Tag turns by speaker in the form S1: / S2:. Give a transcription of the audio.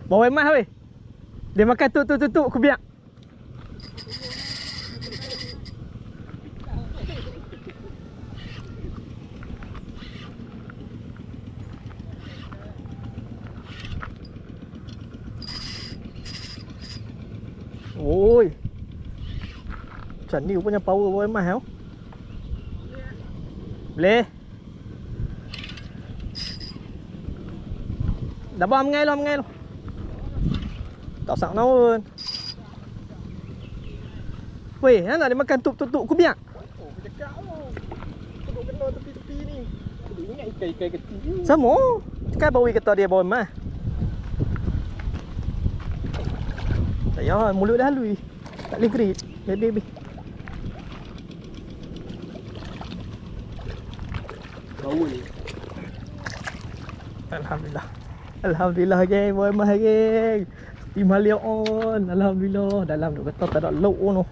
S1: Bawa emas weh. Dia makan tuk aku biar. Ôi. Macam ni punya power bawa emas tau. Boleh. Dah bawa mengai lo. Tak sak naun. Weh, nak dia makan tuk aku biar.
S2: Oh, aku cakap tu. Duduk kena tepi-tepi ni. Aku ingat ikan-ikan kecil ni.
S1: Sama. Kan bawa kata dia bawa emas. Tak payah, mulut dah halui. Tak boleh grip. Jadi.
S2: Bau ni.
S1: Alhamdulillah geng, bawa emas geng. Tim Halia on. Alhamdulillah. Dalam tu kata tak ada lauk tu.